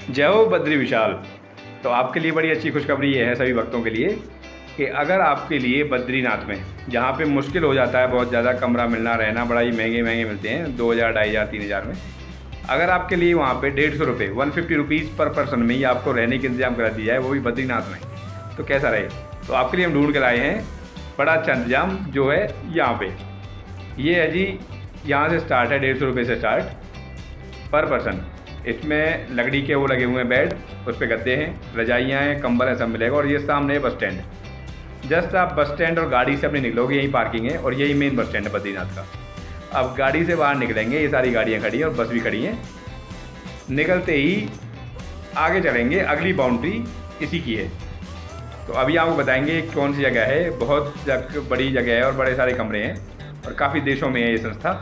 जय हो बद्री विशाल। तो आपके लिए बड़ी अच्छी खुशखबरी ये है सभी भक्तों के लिए कि अगर आपके लिए बद्रीनाथ में, जहाँ पे मुश्किल हो जाता है बहुत ज़्यादा कमरा मिलना, रहना बड़ा ही महंगे महंगे मिलते हैं 2000, 2500, 3000 में, अगर आपके लिए वहाँ पे 150 रुपये 150 रुपीज़ पर पर्सन में ही आपको रहने का इंतजाम करा दिया जाए, वो भी बद्रीनाथ में, तो कैसा रहे। तो आपके लिए हम ढूंढ कर आए हैं बड़ा अच्छा इंतजाम जो है यहाँ पे। ये है जी, यहाँ से स्टार्ट है 150 रुपये से स्टार्ट पर पर्सन। इसमें लकड़ी के वो लगे हुए हैं बेड, उस पर गद्दे हैं, रजाइयाँ हैं, कंबल है, सब मिलेगा। और ये सामने है बस स्टैंड। जस्ट आप बस स्टैंड और गाड़ी से अपने निकलोगे, यही पार्किंग है और यही मेन बस स्टैंड है बद्रीनाथ का। अब गाड़ी से बाहर निकलेंगे, ये सारी गाड़ियाँ खड़ी हैं और बस भी खड़ी हैं। निकलते ही आगे चलेंगे, अगली बाउंड्री इसी की है। तो अभी आपको बताएंगे कौन सी जगह है। बहुत बड़ी जगह है और बड़े सारे कमरे हैं और काफ़ी देशों में है ये संस्था।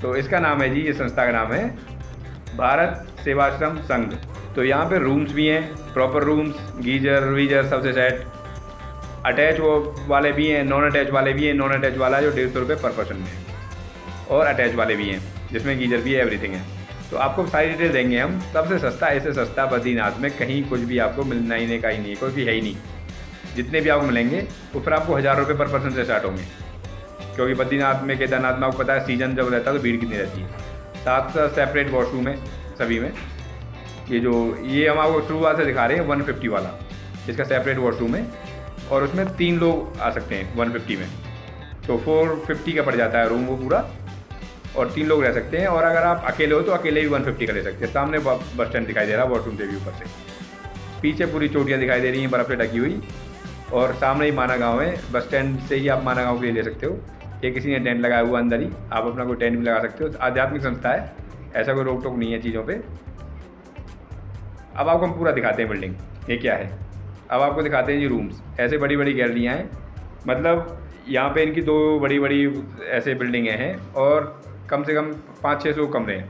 तो इसका नाम है जी, ये संस्था का नाम है भारत सेवाश्रम संघ। तो यहाँ पे रूम्स भी हैं, प्रॉपर रूम्स, गीजर वीजर सबसे सेट, अटैच वो वाले भी हैं, नॉन अटैच वाले भी हैं। नॉन अटैच वाला जो 150 रुपये पर पर्सन में है, और अटैच वाले भी हैं जिसमें गीजर भी है, एवरीथिंग है। तो आपको सारी डिटेल देंगे हम। सबसे सस्ता, ऐसे सस्ता बद्रीनाथ में कहीं कुछ भी आपको मिलना ही नहीं, का ही नहीं, कोई भी है ही नहीं। जितने भी आपको मिलेंगे वो फिर आपको 1000 रुपये पर पर्सन से स्टार्ट होंगे, क्योंकि बद्रीनाथ में, केदारनाथ में आपको पता है सीजन जब रहता है तो भीड़ कितनी रहती है। 7 सेपरेट वॉशरूम है सभी में। ये हम आपको शुरुआत से दिखा रहे हैं 150 वाला, इसका सेपरेट वॉशरूम है और उसमें 3 लोग आ सकते हैं 150 में। तो 450 का पड़ जाता है रूम वो पूरा, और 3 लोग रह सकते हैं। और अगर आप अकेले हो तो अकेले भी 150 का ले सकते हैं। सामने बस स्टैंड दिखाई दे रहा है वॉशरूम से भी ऊपर से, पीछे पूरी चोटियाँ दिखाई दे रही हैं बर्फ़ से ढकी हुई, और सामने ही माना गाँव है। बस स्टैंड से ही आप माना गाँव के लिए ले सकते हो। ये किसी ने टेंट लगाया हुआ अंदर ही, आप अपना कोई टेंट भी लगा सकते हो। आध्यात्मिक संस्था है, ऐसा कोई रोक टोक नहीं है चीज़ों पे। अब आपको हम पूरा दिखाते हैं बिल्डिंग ये क्या है। अब आपको दिखाते हैं जी रूम्स। ऐसे बड़ी बड़ी गैलरियाँ हैं, मतलब यहाँ पे इनकी 2 बड़ी बड़ी ऐसे बिल्डिंगें हैं और कम से कम 500-600 कमरे हैं।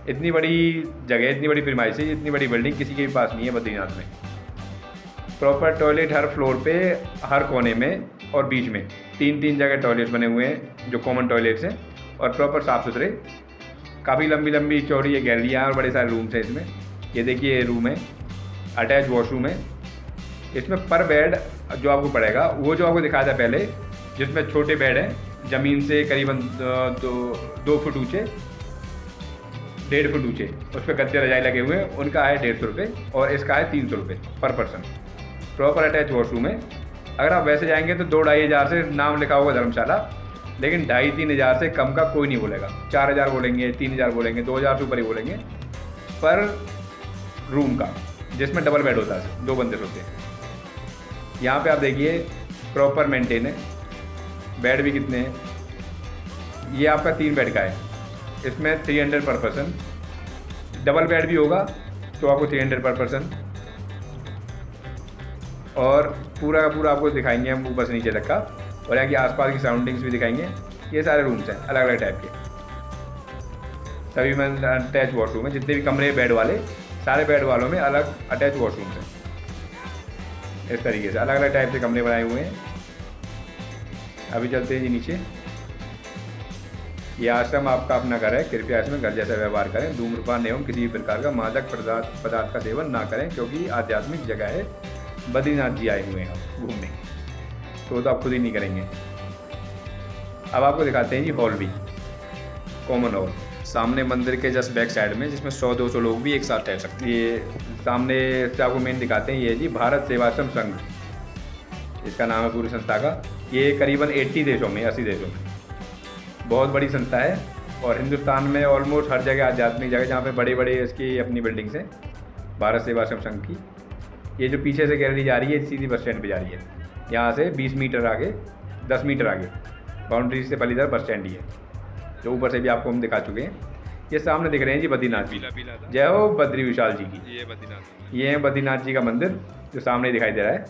इतनी बड़ी जगह, इतनी बड़ी प्रीमाइस है, इतनी बड़ी बिल्डिंग किसी के भी पास नहीं है बद्रीनाथ में। प्रॉपर टॉयलेट हर फ्लोर पे, हर कोने में और बीच में 3-3 जगह टॉयलेट्स बने हुए हैं जो कॉमन टॉयलेट्स हैं, और प्रॉपर साफ़ सुथरे। काफ़ी लंबी लंबी चौड़ी ये गैलरियाँ और बड़े सारे रूम्स हैं इसमें। ये देखिए ये रूम है, अटैच वॉशरूम है। इसमें पर बेड जो आपको पड़ेगा, वो जो आपको दिखाया था पहले, जिसमें छोटे बेड हैं ज़मीन से करीबन 2 फुट ऊँचे, 1.5 फुट ऊँचे, उस पर गद्दे रजाई लगे हुए हैं, उनका है 150 रुपये और इसका है 300 रुपये पर पर्सन। प्रॉपर अटैच वॉशरूम है। अगर आप वैसे जाएंगे तो 2-2.5 हज़ार से नाम लिखा होगा धर्मशाला, लेकिन 2.5-3 हज़ार से कम का कोई नहीं बोलेगा। 4,000 बोलेंगे, 3,000 बोलेंगे, 2,000 से ऊपर ही बोलेंगे पर रूम का, जिसमें डबल बेड होता है, 2 बंदे सोते हैं। यहाँ पे आप देखिए प्रॉपर मेंटेन है। बेड भी कितने हैं, ये आपका 3 बेड का है, इसमें 300 पर पर्सन। डबल बेड भी होगा तो आपको 300 पर पर्सन। और पूरा का पूरा आपको दिखाएंगे हम ऊपर से नीचे तक का, और यहाँ की आसपास की सराउंडिंग्स भी दिखाएंगे। ये सारे रूम्स हैं अलग अलग टाइप के, सभी में अटैच वॉशरूम है। जितने भी कमरे बेड वाले, सारे बेड वालों में अलग अटैच वॉशरूम्स हैं। इस तरीके से अलग अलग टाइप से कमरे बनाए हुए हैं। अभी चलते हैं जी नीचे। ये आश्रम आपका अपना घर है, कृपया इसमें घर जैसा व्यवहार करें। धूम्रपान एवं किसी भी प्रकार का मादक पदार्थ का सेवन ना करें, क्योंकि आध्यात्मिक जगह है। बद्रीनाथ जी आए हुए हैं घूमने, तो आप खुद ही नहीं करेंगे। अब आपको दिखाते हैं जी हॉल भी, कॉमन हॉल सामने मंदिर के जस्ट बैक साइड में, जिसमें 100-200 लोग भी एक साथ रह सकते हैं। ये सामने से आपको मेन दिखाते हैं, ये जी भारत सेवाश्रम संघ, इसका नाम है पूरी संस्था का। ये करीबन 80 देशों में, 80 देशों में बहुत बड़ी संस्था है। और हिंदुस्तान में ऑलमोस्ट हर जगह आध्यात्मिक जगह जहाँ पे बड़े बड़े इसकी अपनी बिल्डिंग्स हैं भारत सेवाश्रम संघ की। ये जो पीछे से गैलरी जा रही है सीधी बस स्टैंड पे जा रही है। यहाँ से 20 मीटर आगे, 10 मीटर आगे बाउंड्री से पहली तरफ बस स्टैंड ही है, जो ऊपर से भी आपको हम दिखा चुके हैं। ये सामने दिख रहे हैं जी बद्रीनाथ जी। जय हो बद्री विशाल जी की। ये है बद्रीनाथ जी का मंदिर जो सामने दिखाई दे रहा है।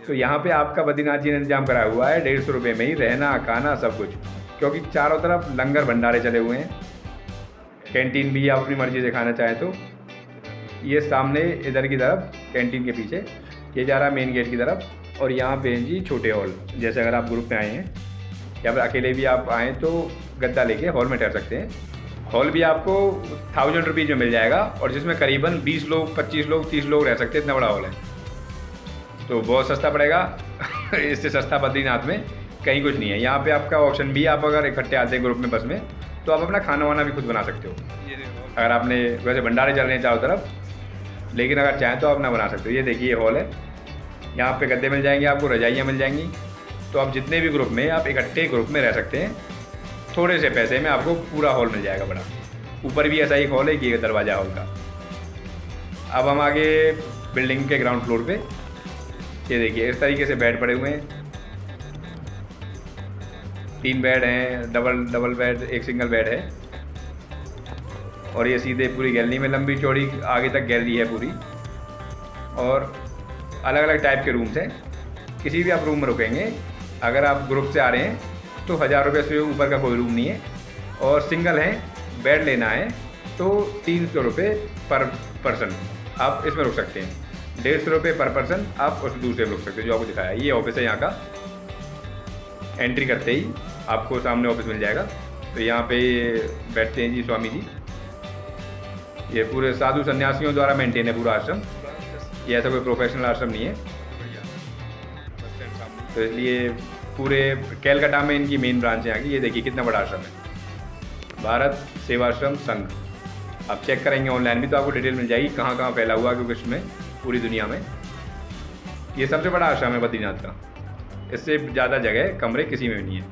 तो यहाँ पे आपका बद्रीनाथ जी ने इंतजाम कराया हुआ है 150 रुपये में ही रहना खाना सब कुछ, क्योंकि चारों तरफ लंगर भंडारे चले हुए हैं। कैंटीन भी आप अपनी मर्जी से खाना चाहें तो। ये सामने इधर की तरफ कैंटीन के पीछे ये जा रहा है मेन गेट की तरफ। और यहाँ पे जी छोटे हॉल, जैसे अगर आप ग्रुप में आए हैं या फिर अकेले भी आप आएँ तो गद्दा लेके हॉल में ठहर सकते हैं। हॉल भी आपको 1000 रुपीज़ में मिल जाएगा और जिसमें करीबन 20 लोग, 25 लोग, 30 लोग रह सकते हैं, इतना बड़ा हॉल है। तो बहुत सस्ता पड़ेगा। इससे सस्ता बद्रीनाथ में कहीं कुछ नहीं है। यहाँ पे आपका ऑप्शन भी है, आप अगर इकट्ठे आते हैं ग्रुप में बस में तो आप अपना खाना वाना भी खुद बना सकते हो। अगर आपने वैसे भंडारे चल रहे हैं चारों तरफ, लेकिन अगर चाहें तो आप ना बना सकते हो। ये देखिए हॉल है, यहाँ पे गद्दे मिल जाएंगे आपको, रजाइयाँ मिल जाएंगी। तो आप जितने भी ग्रुप में, आप इकट्ठे ग्रुप में रह सकते हैं। थोड़े से पैसे में आपको पूरा हॉल मिल जाएगा बड़ा। ऊपर भी ऐसा ही हॉल है कि ये दरवाज़ा हॉल का। अब हम आगे बिल्डिंग के ग्राउंड फ्लोर पे, ये देखिए इस तरीके से बेड पड़े हुए हैं। 3 बेड हैं, डबल बेड, एक सिंगल बेड है। और ये सीधे पूरी गैलरी में लंबी चौड़ी आगे तक गैलरी है पूरी। और अलग अलग टाइप के रूम्स हैं। किसी भी आप रूम में रुकेंगे, अगर आप ग्रुप से आ रहे हैं तो 1000 रुपये से ऊपर का कोई रूम नहीं है। और सिंगल हैं, बेड लेना है तो 300 रुपये पर पर्सन आप इसमें रुक सकते हैं। 150 रुपये पर पर्सन आप उस दूसरे में रुक सकते हैं जो आपको दिखाया। ये ऑफिस है यहाँ का। एंट्री करते ही आपको सामने ऑफिस मिल जाएगा। तो यहाँ पे बैठते हैं जी स्वामी जी। ये पूरे साधु सन्यासियों द्वारा मेंटेन है पूरा आश्रम। ये ऐसा कोई प्रोफेशनल आश्रम नहीं है। तो इसलिए पूरे कैलकाटा में इनकी मेन ब्रांच है यहाँ की। ये देखिए कितना बड़ा आश्रम है, भारत सेवाश्रम संघ। आप चेक करेंगे ऑनलाइन भी तो आपको डिटेल मिल जाएगी कहाँ कहाँ फैला हुआ है, क्योंकि इसमें पूरी दुनिया में ये सबसे बड़ा आश्रम है बद्रीनाथ का। इससे ज़्यादा जगह कमरे किसी में भी नहीं है।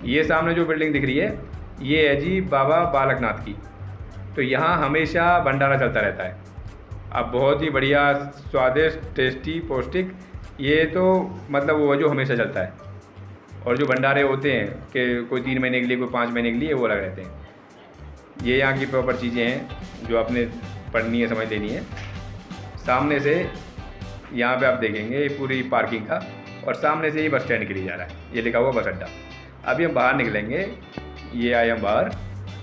ये सामने जो बिल्डिंग दिख रही है ये है जी बाबा बालकनाथ की। तो यहाँ हमेशा भंडारा चलता रहता है। अब बहुत ही बढ़िया, स्वादिष्ट, टेस्टी, पौष्टिक। ये तो मतलब वो जो हमेशा चलता है। और जो भंडारे होते हैं कि कोई 3 महीने के लिए, कोई 5 महीने के लिए, वो अलग रहते हैं। ये यहाँ की प्रॉपर चीज़ें हैं जो आपने पढ़नी है, समझ लेनी है। सामने से यहाँ पे आप देखेंगे ये पूरी पार्किंग का, और सामने से ये बस स्टैंड के लिए जा रहा है। ये लिखा हुआ बस अड्डा। अभी हम बाहर निकलेंगे, ये आए हम बाहर,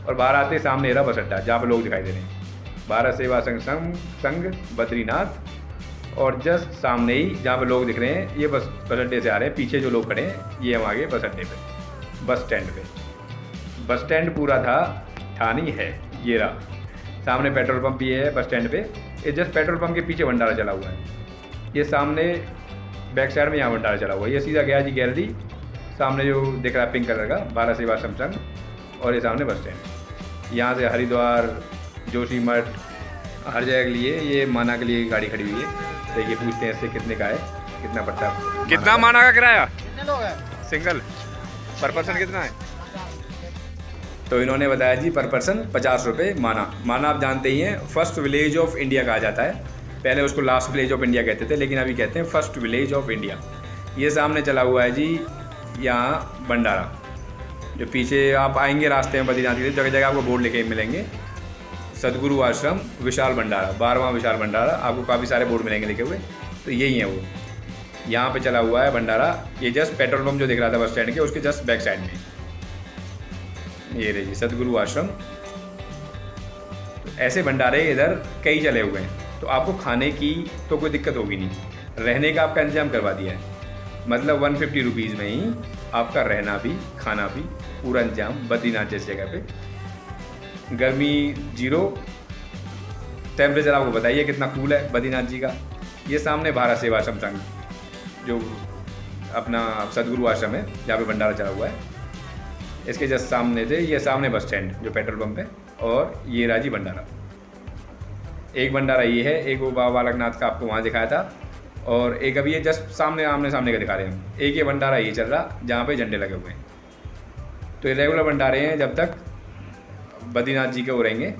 और बाहर आते सामने रहा बस अड्डा जहाँ पर लोग दिखाई दे रहे हैं, भारत सेवा संघ बद्रीनाथ। और जस्ट सामने ही जहाँ पे लोग दिख रहे हैं ये बस अड्डे से आ रहे हैं। पीछे जो लोग खड़े हैं ये हम आगे बस अड्डे पे, बस स्टैंड पे। बस स्टैंड पूरा था, ठानी है। ये रहा सामने पेट्रोल पंप भी है बस स्टैंड पे। ये जस्ट पेट्रोल पंप के पीछे भंडारा चला हुआ है। ये सामने बैक साइड में यहाँ भंडारा चला हुआ है। ये सीधा गया जी गैलरी, सामने जो दिख रहा है पिंक कलर का, भारत सेवा संघ। और ये सामने बस स्टैंड। यहाँ से हरिद्वार, जोशीमठ, हर जगह के लिए, ये माना के लिए गाड़ी खड़ी हुई है। देखिए पूछते हैं इससे कितने का है, कितना पड़ता है। कितना माना का किराया? कितने लोग हैं? सिंगल पर पर्सन कितना है? तो इन्होंने बताया जी पर पर्सन 50 रुपये माना। माना आप जानते ही हैं फर्स्ट विलेज ऑफ इंडिया कहा जाता है। पहले उसको लास्ट विलेज ऑफ इंडिया कहते थे, लेकिन अभी कहते हैं फर्स्ट विलेज ऑफ इंडिया। ये सामने चला हुआ है जी यहाँ भंडारा। जो पीछे आप आएंगे रास्ते में बद्रीनाथ के लिए, जगह जगह आपको बोर्ड लिखे मिलेंगे, सदगुरु आश्रम विशाल भंडारा, 12वां विशाल भंडारा। आपको काफ़ी सारे बोर्ड मिलेंगे लिखे हुए। तो यही है वो, यहाँ पे चला हुआ है भंडारा। ये जस्ट पेट्रोल पंप जो दिख रहा था बस स्टैंड के, उसके जस्ट बैक साइड में ये रही जी सदगुरु आश्रम। तो ऐसे भंडारे इधर कई चले हुए हैं। तो आपको खाने की तो कोई दिक्कत होगी नहीं, रहने का आपका इंतजाम करवा दिया है। मतलब 150 रुपीज़ में ही आपका रहना भी, खाना भी, पूरा इंतजाम बद्रीनाथ जैसी जगह पे। गर्मी 0, टेम्परेचर आपको बताइए कितना कूल है बद्रीनाथ जी का। ये सामने भारत सेवा संघ जो अपना सदगुरु आश्रम है जहाँ पे भंडारा चला हुआ है, इसके जस्ट सामने से ये सामने बस स्टैंड जो पेट्रोल पंप है, और ये राजी भंडारा। एक भंडारा ये है, एक वो बाबा बालकनाथ का आपको वहाँ दिखाया था, और एक अभी ये जस्ट सामने आमने सामने का दिखा रहे हैं। एक ये भंडारा ये चल रहा जहाँ पे झंडे लगे हुए हैं। तो ये रेगुलर भंडारे हैं, जब तक बद्रीनाथ जी के वो रहेंगे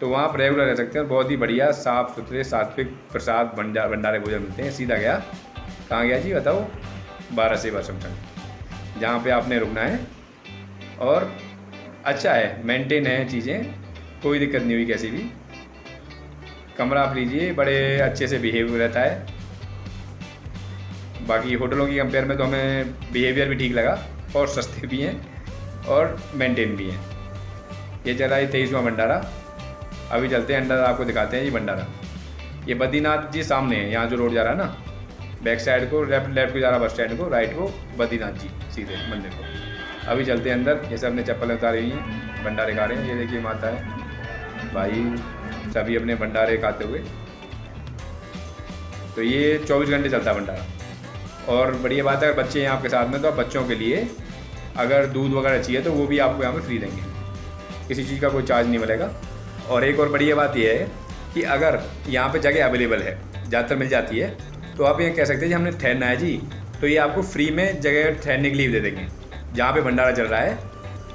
तो वहाँ पर रेगुलर रह सकते हैं। बहुत ही बढ़िया साफ़ सुथरे सात्विक प्रसाद भंडारे भोजन मिलते हैं। सीधा गया, कहाँ गया जी बताओ? भारत सेवा संघ, जहाँ पे आपने रुकना है। और अच्छा है, मेंटेन है चीज़ें, कोई दिक्कत नहीं हुई कैसी भी। कमरा आप लीजिए, बड़े अच्छे से बिहेव रहता है। बाकी होटलों की कंपेयर में तो हमें बिहेवियर भी ठीक लगा, और सस्ते भी हैं और मेंटेन भी हैं। ये चला है 23वां भंडारा। अभी चलते हैं अंदर, आपको दिखाते हैं ये भंडारा। ये बद्रीनाथ जी सामने है, यहाँ जो रोड जा रहा है ना, बैक साइड को लेफ्ट को जा रहा बस स्टैंड को, राइट को बद्रीनाथ जी सीधे मंदिर को। अभी चलते हैं अंदर। ये सब ने चप्पलें उतारी हुई हैं। भंडारे खा रहे हैं। ये देखिए माता है, भाई सभी अपने भंडारे खाते हुए। तो ये 24 घंटे चलता है भंडारा। और बढ़िया बात है, अगर बच्चे हैं आपके साथ में तो आप बच्चों के लिए अगर दूध वगैरह चाहिए तो वो भी आपको यहाँ पे फ्री देंगे, किसी चीज़ का कोई चार्ज नहीं मिलेगा। और एक और बढ़िया बात यह है कि अगर यहाँ पे जगह अवेलेबल है, ज़्यादातर मिल जाती है, तो आप ये कह सकते हैं जी हमने ठहरना है जी, तो ये आपको फ्री में जगह ठहरने के लिए दे देंगे। जहाँ पे भंडारा चल रहा है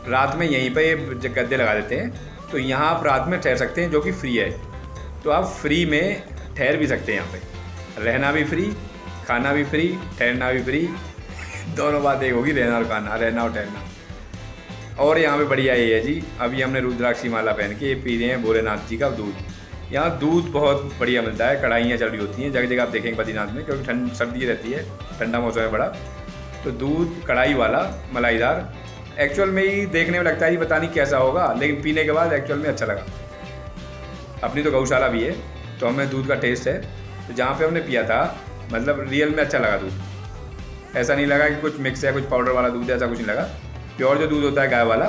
रात में यहीं पे गद्दे लगा देते हैं, तो यहाँ आप रात में ठहर सकते हैं, जो कि फ्री है। तो आप फ्री में ठहर भी सकते हैं, यहाँ पे रहना भी फ्री, खाना भी फ्री, ठहरना भी फ्री। दोनों बात एक होगी, रहना और खाना, रहना और ठहरना। और यहाँ पे बढ़िया ये है जी, अभी हमने रुद्राक्षी माला पहन के पी रहे हैं भोलेनाथ जी का दूध। यहाँ दूध बहुत बढ़िया मिलता है, कढ़ाइयाँ चल रही होती हैं जगह जगह, आप देखेंगे बद्रीनाथ में, क्योंकि ठंड सर्दी रहती है, ठंडा मौसम है बड़ा। तो दूध कढ़ाई वाला मलाईदार, एक्चुअल में ही देखने में लगता है ये पता नहीं कैसा होगा, लेकिन पीने के बाद एक्चुअल में अच्छा लगा। अपनी तो गौशाला भी है, तो हमें दूध का टेस्ट है, तो जहाँ पे हमने पिया था मतलब रियल में अच्छा लगा दूध। ऐसा नहीं लगा कि कुछ मिक्स है, कुछ पाउडर वाला दूध है, ऐसा कुछ नहीं लगा। प्योर जो दूध होता है गाय वाला,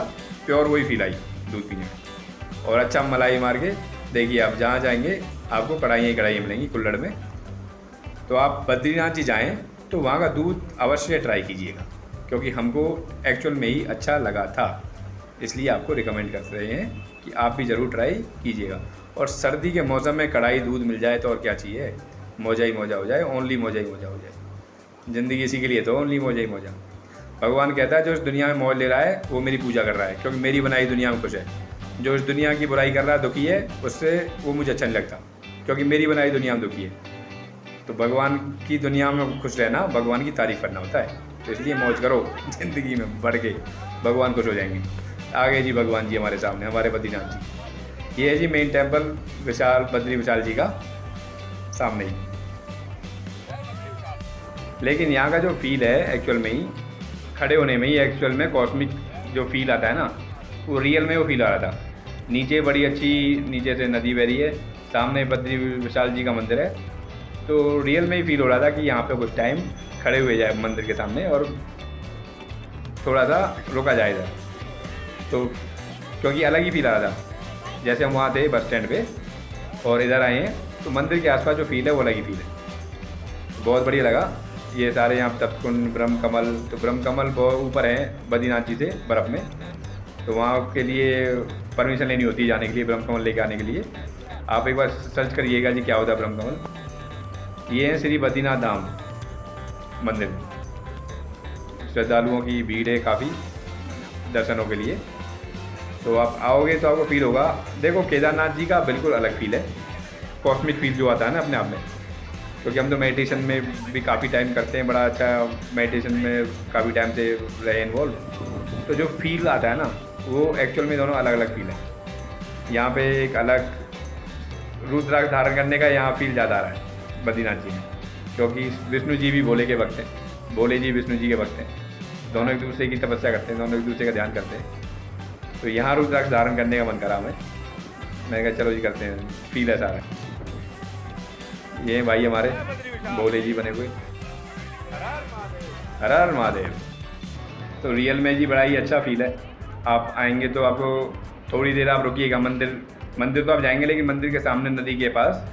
प्योर वही फील आई दूध पीने में। और अच्छा मलाई मार के देखिए, आप जहाँ जाएंगे आपको कढ़ाइयाँ ही कढ़ाइयाँ मिलेंगी कुल्हड़ में। तो आप बद्रीनाथ जी जाएँ तो वहाँ का दूध अवश्य ट्राई कीजिएगा, क्योंकि हमको एक्चुअल में ही अच्छा लगा था, इसलिए आपको रिकमेंड कर रहे हैं कि आप भी ज़रूर ट्राई कीजिएगा। और सर्दी के मौसम में कढ़ाई दूध मिल जाए तो और क्या चाहिए, मौजा ही मौजा हो जाए, ओनली मौजा ही मौजा हो जाए। ज़िंदगी इसी के लिए तो ओनली मौजा ही मौजा। भगवान कहता है जो इस दुनिया में मौज ले रहा है वो मेरी पूजा कर रहा है, क्योंकि मेरी बनाई दुनिया में खुश है। जो इस दुनिया की बुराई कर रहा है, दुखी है, उससे वो मुझे अच्छा नहीं लगता, क्योंकि मेरी बनाई दुनिया में दुखी है। तो भगवान की दुनिया में खुश रहना, भगवान की तारीफ़ करना होता है। तो इसलिए मौज करो ज़िंदगी में बढ़ के, भगवान खुश हो जाएंगे। आगे जी भगवान जी हमारे सामने, हमारे बद्रीनाथ जी। ये है जी मेन टेम्पल विशाल, बद्री विशाल जी का सामने ही। लेकिन यहाँ का जो फील है एक्चुअल में ही, खड़े होने में ही एक्चुअल में कॉस्मिक जो फील आता है ना, वो रियल में वो फील आ रहा था। नीचे बड़ी अच्छी, नीचे से नदी बह रही है, सामने बद्री विशाल जी का मंदिर है, तो रियल में ही फील हो रहा था कि यहाँ पे कुछ टाइम खड़े हुए जाए मंदिर के सामने और थोड़ा सा रुका जाए इधर। तो क्योंकि अलग ही फील आ रहा था, जैसे हम वहाँ थे बस स्टैंड पे और इधर आए हैं, तो मंदिर के आसपास जो फील है वो अलग ही फील है, बहुत बढ़िया लगा। ये सारे यहाँ तपकुंड, ब्रह्म कमल, तो ब्रह्म कमल बहुत ऊपर हैं बद्रीनाथ जी से बर्फ़ में, तो वहाँ के लिए परमिशन लेनी होती है जाने के लिए, ब्रह्म कमल लेके आने के लिए। आप एक बार सर्च करिएगा जी क्या होता है ब्रह्म कमल। ये है श्री बद्रीनाथ धाम मंदिर, श्रद्धालुओं की भीड़ है काफ़ी दर्शनों के लिए। तो आप आओगे तो आपको फील होगा। देखो केदारनाथ जी का बिल्कुल अलग फील है, कॉस्मिक फील जो आता है ना अपने आप में, क्योंकि हम तो मेडिटेशन में भी काफ़ी टाइम करते हैं, बड़ा अच्छा मेडिटेशन में काफ़ी टाइम से रहे इन्वॉल्व, तो जो फील आता है ना वो एक्चुअल में दोनों अलग अलग फील है। यहाँ पे एक अलग रुद्राक्ष धारण करने का यहाँ फील ज़्यादा आ रहा है बद्रीनाथ जी में, क्योंकि विष्णु जी भी भोले के भक्त हैं, भोले जी विष्णु जी के भक्त हैं, दोनों एक दूसरे की तपस्या करते हैं, दोनों एक दूसरे का ध्यान करते हैं। तो यहाँ रुद्राक्ष धारण करने का मन करा हमें, मैंने कहा चलो जी करते हैं, फील है सारा। ये भाई हमारे भोले जी बने हुए, हर हर महादेव। तो रियल में जी बड़ा ही अच्छा फील है। आप आएंगे तो आपको थोड़ी देर आप रुकिएगा, मंदिर तो आप जाएंगे, लेकिन मंदिर के सामने नदी के पास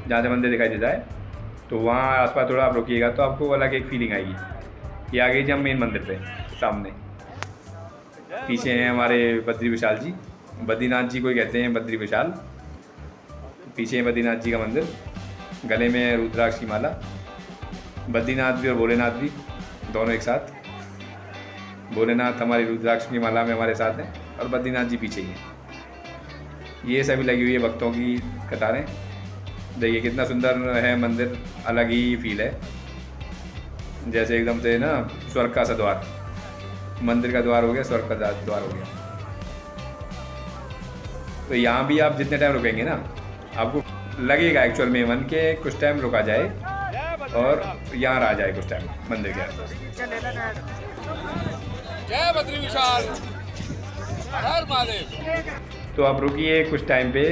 जहाँ से मंदिर दिखाई देता है, तो वहाँ आसपास थोड़ा आप रुकिएगा तो आपको अलग एक फीलिंग आएगी। ये आ गई जी हम मेन मंदिर पे सामने, पीछे हैं हमारे बद्री विशाल जी, बद्रीनाथ जी को ही कहते हैं बद्री विशाल। पीछे है बद्रीनाथ जी का मंदिर, गले में है रुद्राक्ष की माला, बद्रीनाथ भी और भोलेनाथ भी दोनों एक साथ। भोलेनाथ हमारी रुद्राक्ष की माला में हमारे साथ हैं और बद्रीनाथ जी पीछे ही हैं। ये सभी लगी हुई है भक्तों की कतारें। देखिए कितना सुंदर है मंदिर, अलग ही फील है, जैसे एकदम से ना स्वर्ग का सा द्वार, मंदिर का द्वार हो गया, स्वर्ग का द्वार हो गया। तो यहाँ भी आप जितने टाइम रुकेंगे ना आपको लगेगा एक्चुअल में मन के कुछ टाइम रुका जाए और यहाँ रहा जाए कुछ टाइम मंदिर के आसपास। जय बद्री विशाल, हर हर महादेव। तो आप रुकिए कुछ टाइम पे,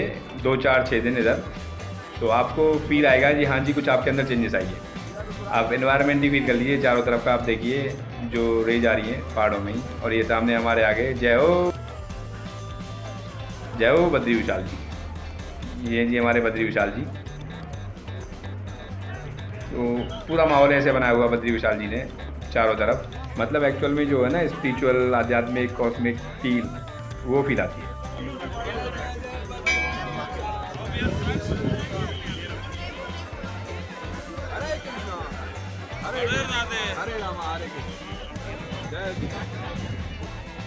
2 4 6 दिन इधर, तो आपको फील आएगा जी हाँ जी कुछ आपके अंदर चेंजेस आई है। आप एनवायरनमेंट ही फील कर लीजिए, चारों तरफ का आप देखिए जो रेज आ रही है पहाड़ों में ही, और ये सामने हमारे आगे जय हो जय हो बद्री विशाल जी। ये जी हमारे बद्री विशाल जी। तो पूरा माहौल ऐसे बनाया हुआ बद्री विशाल जी ने चारों तरफ, मतलब एक्चुअल में जो है ना स्पिरिचुअल, आध्यात्मिक, कॉस्मिक फील, वो फील आती है।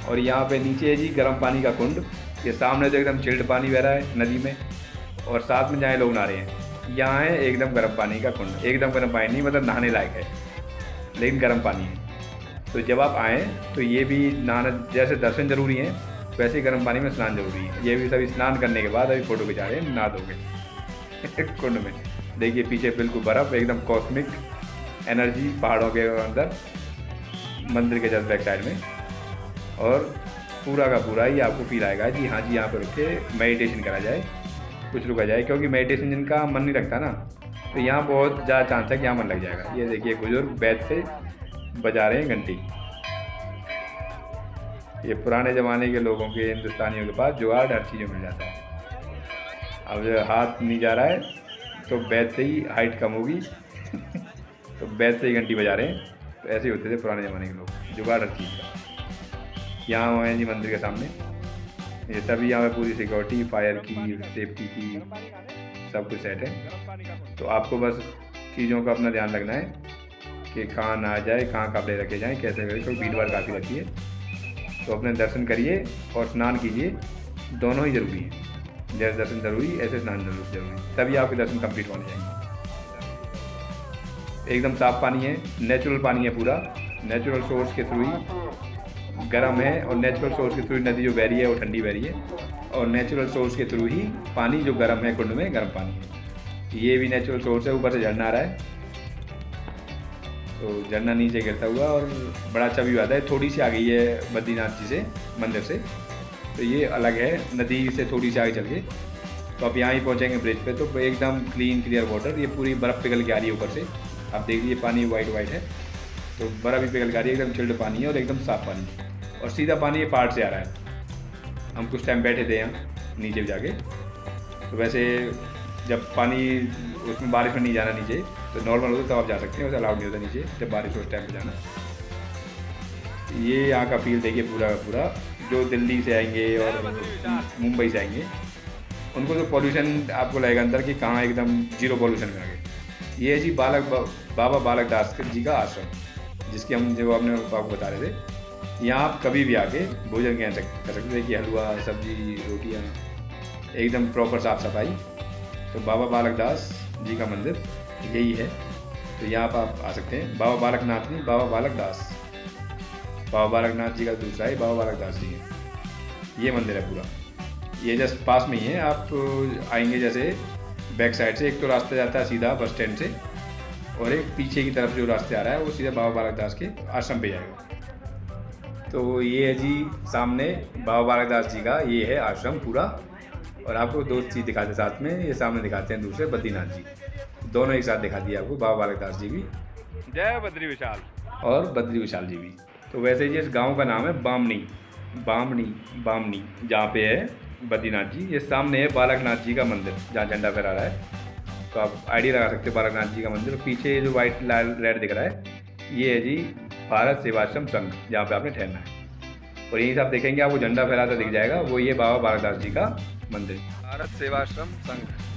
और यहाँ पे नीचे है जी गर्म पानी का कुंड। ये सामने तो एकदम चिल्ड पानी बह रहा है नदी में, और साथ में जहाँ लोग नहा रहे हैं यहाँ है एकदम गर्म पानी का कुंड। एकदम गर्म पानी नहीं, मतलब नहाने लायक है, लेकिन गर्म पानी है। तो जब आप आएँ तो ये भी नहाना, जैसे दर्शन जरूरी है वैसे ही गर्म पानी में स्नान जरूरी है। ये भी सभी स्नान करने के बाद अभी फ़ोटो खिंचा रहे हैं, नहा दोगे कुंड में। देखिए पीछे बिल्कुल बर्फ़, एकदम कॉस्मिक एनर्जी पहाड़ों के अंदर, मंदिर के जस्ट बैक साइड में। और पूरा का पूरा ही आपको फील आएगा जी हाँ जी यहाँ पर रुक के मेडिटेशन करा जाए, कुछ रुका जाए, क्योंकि मेडिटेशन जिनका मन नहीं लगता ना, तो यहाँ बहुत ज़्यादा चांस है कि यहाँ मन लग जाएगा। ये देखिए बुजुर्ग बैठ से बजा रहे हैं घंटी। ये पुराने ज़माने के लोगों के, हिंदुस्तानियों के पास जुगाड़ हर चीज़ में मिल जाता है। अब हाथ नहीं जा रहा है तो बैठ से ही हाइट कम होगी तो बैठ से ही घंटी बजा रहे हैं। तो ऐसे ही होते थे पुराने ज़माने के लोग, जुगाड़ हर चीज़ का। यहाँ हुए हैं जी मंदिर के सामने, ये सभी यहाँ पे पूरी सिक्योरिटी, फायर की, सेफ्टी की, सब कुछ सेट है। तो आपको बस चीज़ों का अपना ध्यान रखना है कि कहाँ ना जाए, कहाँ कपड़े रखे जाएँ, कैसे करें, क्योंकि भीड़ भाड़ काफ़ी रहती है। तो अपने दर्शन करिए और स्नान कीजिए, दोनों ही ज़रूरी हैं। जैसे दर्शन ज़रूरी, ऐसे स्नान जरूरी, तभी आपके दर्शन कंप्लीट होने जाएंगे। एकदम साफ़ पानी है, नेचुरल पानी है पूरा, नेचुरल सोर्स के थ्रू ही गर्म है, और नेचुरल सोर्स के थ्रू नदी जो बह रही है वो ठंडी बह रही है, और नेचुरल सोर्स के थ्रू ही पानी जो गर्म है कुंड में गर्म पानी है। ये भी नेचुरल सोर्स है, ऊपर से झरना आ रहा है, तो झरना नीचे गिरता हुआ, और बड़ा अच्छा व्यू आता है। थोड़ी सी आ गई है बद्रीनाथ जी से, मंदिर से, तो ये अलग है, नदी से थोड़ी सी आगे चल के। तो आप यहाँ ही पहुँचेंगे ब्रिज पे, तो एकदम क्लीन क्लियर वाटर, ये पूरी बर्फ़ पिघल के आ रही है ऊपर से। आप देख लीजिए पानी वाइट है, तो बर्फ़ भी पिघल के आ रही है, एकदम चिल्ड पानी है और एकदम साफ़ पानी है, और सीधा पानी ये पहाड़ से आ रहा है। हम कुछ टाइम बैठे थे यहाँ नीचे भी जाके, तो वैसे जब पानी उसमें बारिश में नहीं जाना नीचे, तो नॉर्मल होता तो आप जा सकते हैं, वैसे अलाउड नहीं होता नीचे जब बारिश हो उस टाइम पे जाना। ये यहाँ का फील देखिए पूरा का पूरा। जो दिल्ली से आएंगे और मुंबई से आएंगे, उनको तो पॉल्यूशन आपको लगेगा अंदर कि कहाँ एकदम जीरो पॉल्यूशन में आ गए। ये है जी बाबा बालक दास जी का आश्रम, जिसकी हम जो आपने आपको बता रहे थे। यहाँ आप कभी भी आके भोजन कर सकते। देखिए हलवा, सब्जी, रोटियाँ, एकदम प्रॉपर साफ़ सफाई। तो बाबा बालक दास जी का मंदिर यही है, तो यहाँ पर आप आ सकते हैं। बाबा बालकनाथ नहीं, बाबा बालक दास। बाबा बालकनाथ जी का दूसरा है, बाबा बालक दास जी है। ये मंदिर है पूरा, ये जस्ट पास में ही है। आप आएंगे जैसे बैक साइड से, एक तो रास्ता जाता है सीधा बस स्टैंड से, और एक पीछे की तरफ जो रास्ते आ रहा है वो सीधा बाबा बालक दास के आश्रम पे जाएगा। तो ये है जी सामने बाबा बालक दास जी का ये है आश्रम पूरा। और आपको दो चीज़ दिखाते साथ में, ये सामने दिखाते हैं दूसरे बद्रीनाथ जी, दोनों एक साथ दिखा दिया आपको, बाबा बालक दास जी भी, जय बद्री विशाल, और बद्री विशाल जी भी। तो वैसे जी इस गांव का नाम है बामनी, जहाँ पे है बद्रीनाथ जी। ये सामने है बालकनाथ जी का मंदिर, जहाँ झंडा फहरा रहा है, तो आप आइडिया लगा सकते हैं बालकनाथ जी का मंदिर। पीछे जो वाइट लाल रेड दिख रहा है, ये है जी भारत सेवाश्रम संघ, जहाँ पे आपने ठहरना है। और यहीं से आप देखेंगे आपको झंडा फहराता दिख जाएगा, वो ये बाबा बालक दास जी का मंदिर, भारत सेवाश्रम संघ।